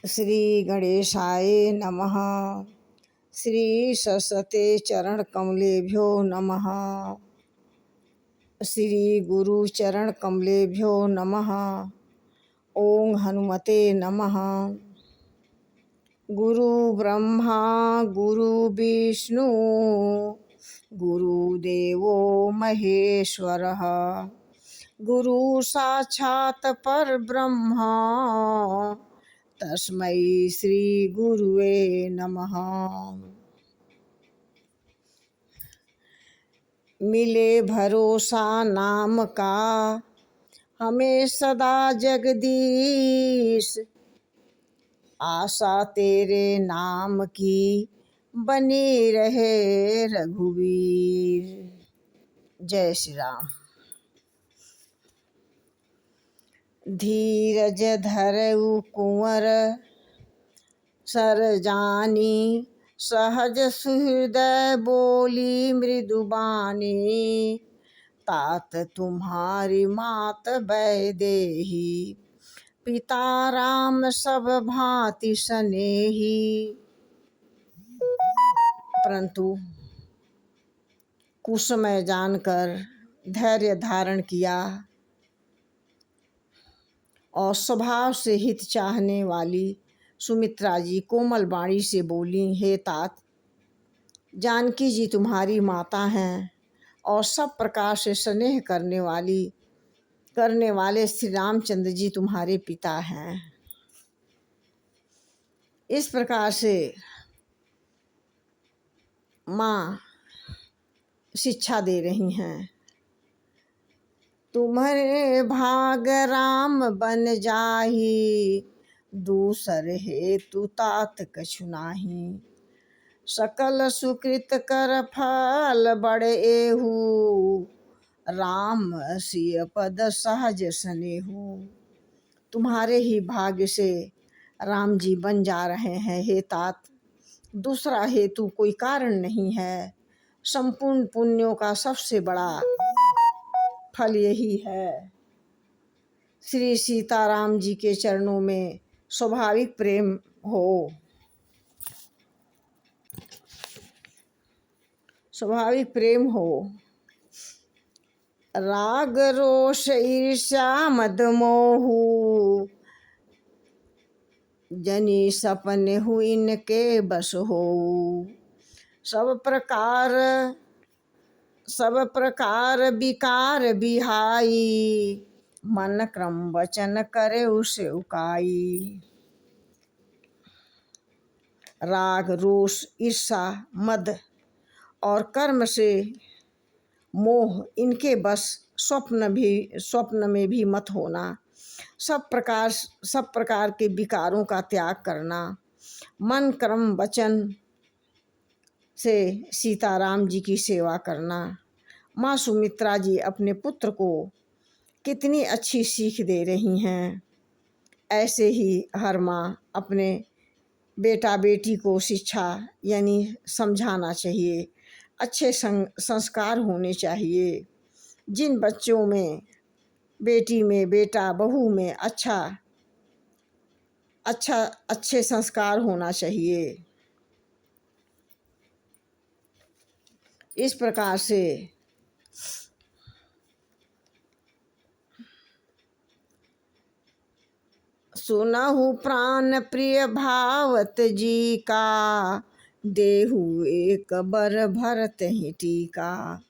श्री गणेशाय नमः। श्री सरस्वते चरण कमलेभ्यो नमः। श्री गुरु चरण कमलेभ्यो नमः। ओम हनुमते नमः। गुरु ब्रह्मा गुरु विष्णु गुरुदेवो महेश्वरः गुरु साक्षात् परब्रह्म तस्मै श्री गुरुवे नमः। मिले भरोसा नाम का हमें सदा जगदीश, आशा तेरे नाम की बनी रहे रघुवीर। जय श्री राम। धीरज धरऊ कुंवर सरजानी, सहज सुहृदय बोली मृदुबानी। तात तुम्हारी मात वैदेही, पिता राम सब भांति सनेही। परंतु कुसमय जानकर धैर्य धारण किया और स्वभाव से हित चाहने वाली सुमित्रा जी कोमल वाणी से बोली, हे तात, जानकी जी तुम्हारी माता हैं और सब प्रकार से स्नेह करने वाले श्री रामचंद्र जी तुम्हारे पिता हैं। इस प्रकार से माँ शिक्षा दे रही हैं। तुम्हारे भाग राम बन जाही, दूसर हेतु तात कछु नाही। सकल सुकृत कर फल बड़े एहू, राम सिय पद सहज सनेहू। तुम्हारे ही भाग्य से राम जी बन जा रहे हैं हे तात, दूसरा हेतु कोई कारण नहीं है। संपूर्ण पुण्यों का सबसे बड़ा फल यही है। श्री सीताराम जी के चरणों में स्वाभाविक प्रेम हो, स्वाभाविक प्रेम हो। राग रोष ईर्ष्या मद मोहू, जनी सपने हु इनके बस हो। सब प्रकार विकार बिहाई, मन क्रम वचन करे उसे उकाई। राग रोष ईर्षा मद और कर्म से मोह, इनके बस स्वप्न में भी मत होना। सब प्रकार के विकारों का त्याग करना। मन कर्म वचन से सीताराम जी की सेवा करना। माँ सुमित्रा जी अपने पुत्र को कितनी अच्छी सीख दे रही हैं। ऐसे ही हर माँ अपने बेटा बेटी को शिक्षा यानी समझाना चाहिए। अच्छे संस्कार होने चाहिए। जिन बच्चों में, बेटी में, बेटा बहू में अच्छे संस्कार होना चाहिए। इस प्रकार से सुनहु प्राण प्रिय भावत जी का, देहु एक बर भरत ही टीका।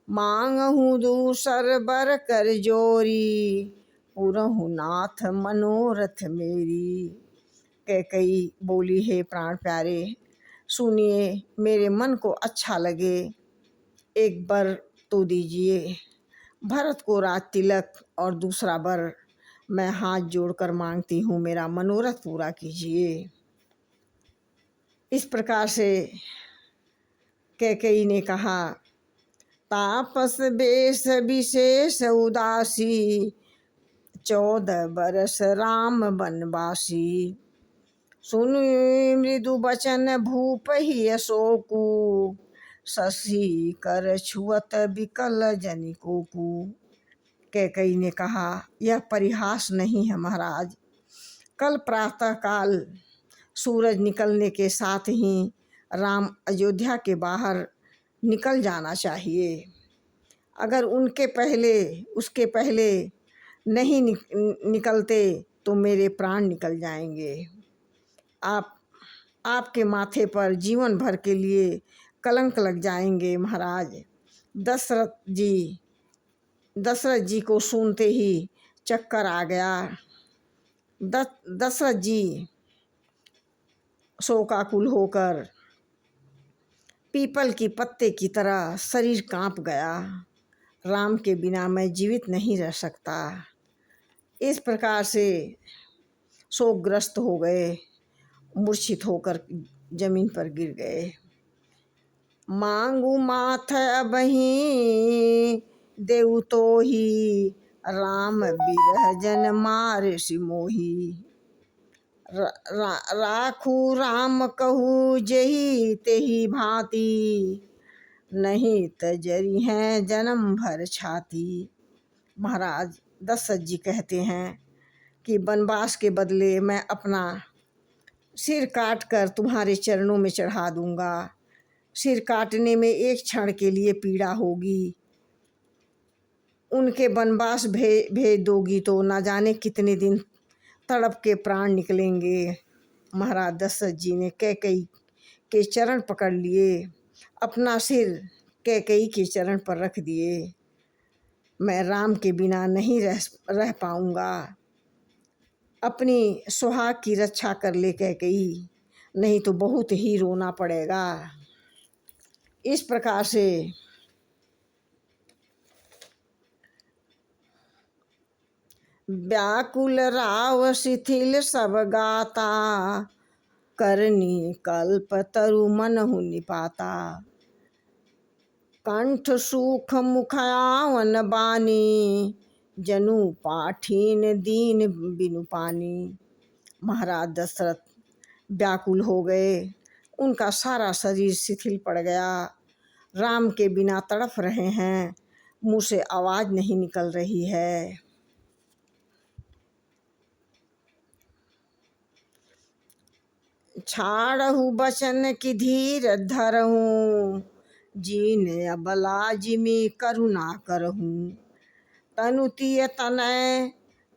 मांगहु दूसर बर कर जोरी, पुरहु नाथ मनोरथ मेरी। कैकेयी बोली, हे प्राण प्यारे, सुनिए, मेरे मन को अच्छा लगे, एक बर तो दीजिए। भरत को राज तिलक और दूसरा बर मैं हाथ जोड़कर मांगती हूँ, मेरा मनोरथ पूरा कीजिए। इस प्रकार से कैकेयी ने कहा, तापस बेश विशेष उदासी, 14 बरस राम बनवासी। सुनु मृदु बचन भूप ही अशोकु, शशि कर छुअत विकल जनिकोकु। कैकेयी ने कहा, यह परिहास नहीं है महाराज, कल प्रातः काल सूरज निकलने के साथ ही राम अयोध्या के बाहर निकल जाना चाहिए। अगर उसके पहले नहीं निकलते तो मेरे प्राण निकल जाएंगे। आपके माथे पर जीवन भर के लिए कलंक लग जाएंगे महाराज। दशरथ जी को सुनते ही चक्कर आ गया। दशरथ जी शोकाकुल होकर पीपल की पत्ते की तरह शरीर कांप गया। राम के बिना मैं जीवित नहीं रह सकता। इस प्रकार से शोकग्रस्त हो गए, मूर्छित होकर जमीन पर गिर गए। मांगू माथ अबहीं देऊ तो ही, राम बिरह जन मार सिमोही। राखू राम कहू जेहि तेहि भांति, नहीं तजरी हैं जन्म भर छाती। महाराज दशरथ जी कहते हैं कि वनवास के बदले मैं अपना सिर काट कर तुम्हारे चरणों में चढ़ा दूंगा। सिर काटने में एक क्षण के लिए पीड़ा होगी, उनके वनवास भेज दोगी तो ना जाने कितने दिन तड़प के प्राण निकलेंगे। महाराज दशरथ जी ने कैकेयी के चरण पकड़ लिए, अपना सिर कैकेयी के चरण पर रख दिए। मैं राम के बिना नहीं रह पाऊंगा। अपनी सुहाग की रक्षा कर ले कैकेयी, नहीं तो बहुत ही रोना पड़ेगा। इस प्रकार से व्याकुल राव शिथिल सब गाता, करनी कल्प तरु मनहु निपाता। कंठ सूख मुखयावन बानी, जनु पाठीन दीन बिनु पानी। महाराज दशरथ व्याकुल हो गए, उनका सारा शरीर शिथिल पड़ गया। राम के बिना तड़प रहे हैं, मुँह से आवाज़ नहीं निकल रही है। छाड़हु बचन की धीर धरहूँ, जीने अबला जिमी करुणा करहूँ। तनुतीय तनय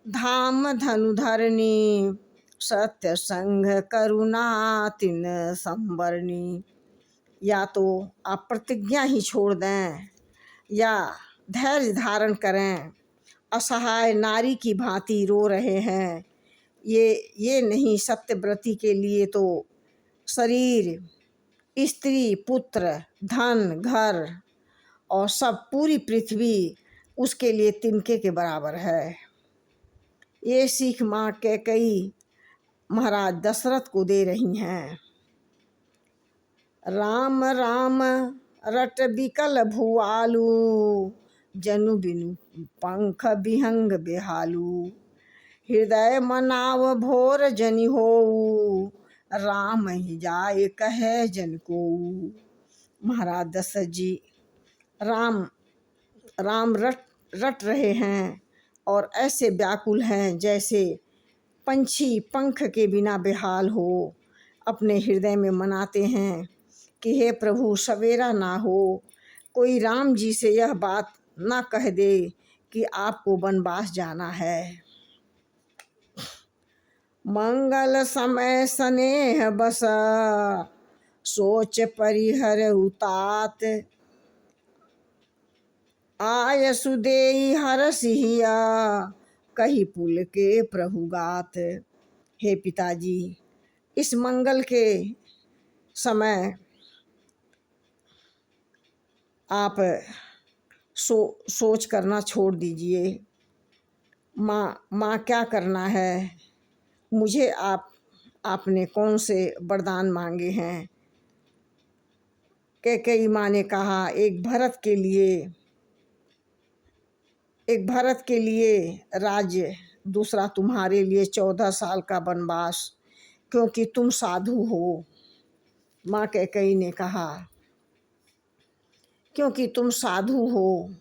धाम धनु धरनी, सत्य संग करुणा तिन संवरणी। या तो आप प्रतिज्ञा ही छोड़ दें या धैर्य धारण करें। असहाय नारी की भांति रो रहे हैं। ये नहीं, सत्यव्रती के लिए तो शरीर, स्त्री, पुत्र, धन, घर और सब पूरी पृथ्वी उसके लिए तिनके के बराबर है। ये सीख माँ कैकेयी महाराज दशरथ को दे रही हैं। राम राम रट बिकल भुआलू, जनु बिनु पंख बिहंग बेहालू। हृदय मनाव भोर जनि होऊ, राम ही जाए कहे जन कोऊ। महाराज दशरथ जी राम रट रहे हैं और ऐसे व्याकुल हैं जैसे पंछी पंख के बिना बेहाल हो। अपने हृदय में मनाते हैं कि हे प्रभु, सवेरा ना हो, कोई राम जी से यह बात ना कह दे कि आपको वनवास जाना है। मंगल समय स्नेह बस, सोच परिहर उतात। आय सुदेई हर सिहिया, कही पुल के प्रभु गात। हे पिताजी, इस मंगल के समय आप सोच करना छोड़ दीजिए। माँ क्या करना है, मुझे आपने कौन से वरदान मांगे हैं। कैकेयी माँ ने कहा, एक भरत के लिए राज्य, दूसरा तुम्हारे लिए 14 साल का वनवास, क्योंकि तुम साधु हो। माँ कैकेयी ने कहा, क्योंकि तुम साधु हो,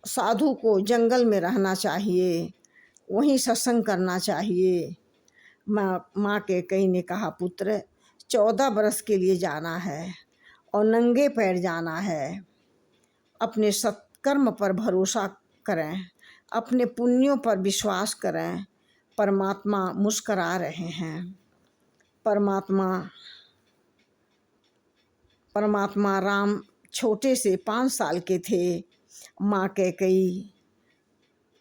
साधु को जंगल में रहना चाहिए, वहीं सत्संग करना चाहिए। माँ कैकेयी ने कहा, पुत्र 14 बरस के लिए जाना है और नंगे पैर जाना है। अपने सत्कर्म पर भरोसा करें, अपने पुण्यों पर विश्वास करें। परमात्मा मुस्करा रहे हैं। परमात्मा राम छोटे से 5 साल के थे। माँ कैकेयी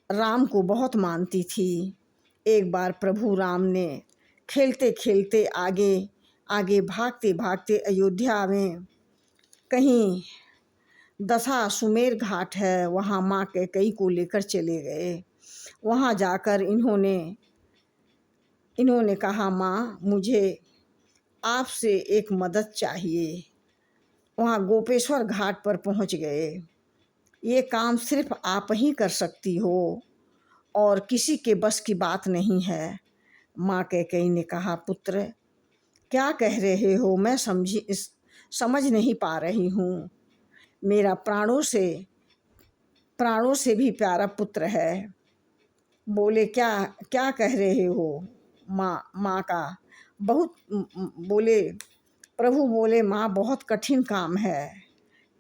राम को बहुत मानती थी। एक बार प्रभु राम ने खेलते खेलते आगे आगे भागते भागते अयोध्या में कहीं दशाश्वमेध घाट है, वहाँ माँ कैकेयी को लेकर चले गए। वहाँ जाकर इन्होंने कहा, माँ मुझे आपसे एक मदद चाहिए। वहाँ गोपेश्वर घाट पर पहुँच गए। ये काम सिर्फ आप ही कर सकती हो और किसी के बस की बात नहीं है। माँ कैकेयी ने कहा, पुत्र क्या कह रहे हो, मैं समझ नहीं पा रही हूँ। मेरा प्राणों से भी प्यारा पुत्र है। बोले, क्या कह रहे हो। माँ का बहुत बोले, प्रभु बोले, माँ बहुत कठिन काम है।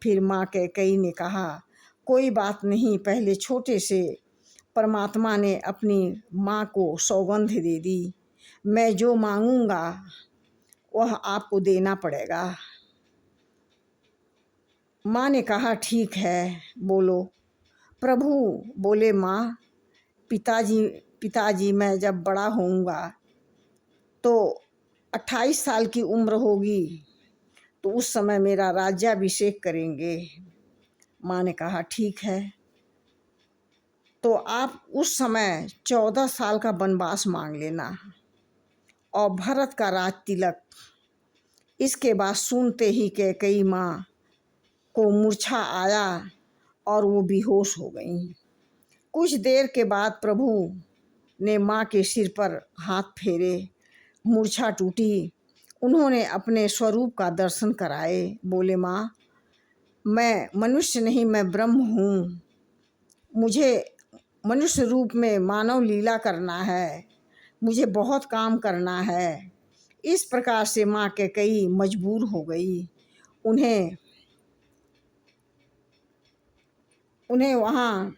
फिर माँ कैकेयी ने कहा, कोई बात नहीं। पहले छोटे से परमात्मा ने अपनी माँ को सौगंध दे दी, मैं जो मांगूंगा वह आपको देना पड़ेगा। माँ ने कहा, ठीक है, बोलो। प्रभु बोले, माँ पिताजी मैं जब बड़ा होऊंगा तो 28 साल की उम्र होगी, तो उस समय मेरा राज्याभिषेक करेंगे। माँ ने कहा, ठीक है, तो आप उस समय 14 साल का वनवास मांग लेना और भरत का राज तिलक। इसके बाद सुनते ही कैकेयी माँ को मूर्छा आया और वो बेहोश हो गई। कुछ देर के बाद प्रभु ने माँ के सिर पर हाथ फेरे, मूर्छा टूटी। उन्होंने अपने स्वरूप का दर्शन कराए। बोले, माँ मैं मनुष्य नहीं, मैं ब्रह्म हूँ। मुझे मनुष्य रूप में मानव लीला करना है, मुझे बहुत काम करना है। इस प्रकार से माँ कैकेयी मजबूर हो गई। उन्हें वहाँ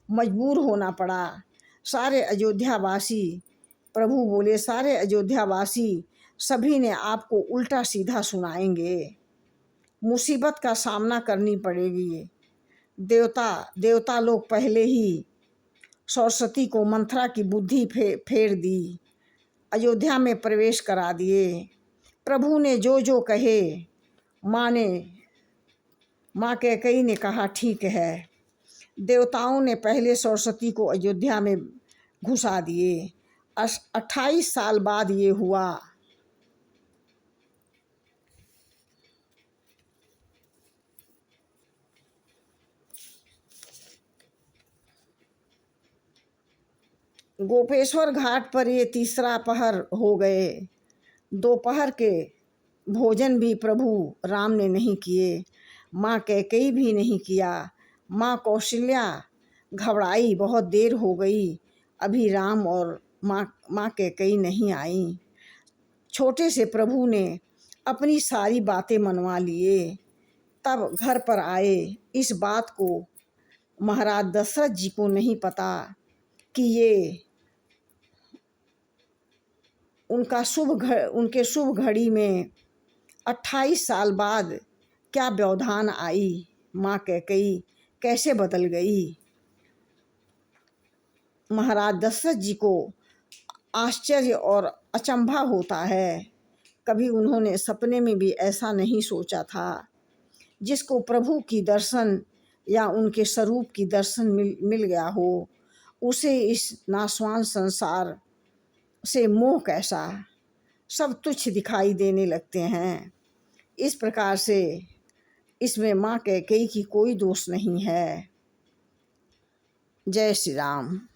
मजबूर होना पड़ा। सारे अयोध्यावासी, प्रभु बोले, सारे अयोध्यावासी सभी ने आपको उल्टा सीधा सुनाएंगे, मुसीबत का सामना करनी पड़ेगी। देवता लोग पहले ही सरस्वती को मंथरा की बुद्धि फेर दी, अयोध्या में प्रवेश करा दिए। प्रभु ने जो जो कहे, माँ कैकेयी ने कहा, ठीक है। देवताओं ने पहले सरस्वती को अयोध्या में घुसा दिए। 28 साल बाद ये हुआ। गोपेश्वर घाट पर ये तीसरा पहर हो गए। दोपहर के भोजन भी प्रभु राम ने नहीं किए, माँ कैकेयी भी नहीं किया। माँ कौशल्या घबराई, बहुत देर हो गई, अभी राम और माँ कैकेयी नहीं आई। छोटे से प्रभु ने अपनी सारी बातें मनवा लिए, तब घर पर आए। इस बात को महाराज दशरथ जी को नहीं पता कि ये उनके शुभ घड़ी में 28 साल बाद क्या व्यवधान आई, माँ कैकेयी कैसे बदल गई। महाराज दशरथ जी को आश्चर्य और अचंभा होता है। कभी उन्होंने सपने में भी ऐसा नहीं सोचा था। जिसको प्रभु की दर्शन या उनके स्वरूप की दर्शन मिल गया हो, उसे इस नाशवान संसार से मोह कैसा, सब तुच्छ दिखाई देने लगते हैं। इस प्रकार से इसमें माँ कैकेयी की कोई दोष नहीं है। जय श्री राम।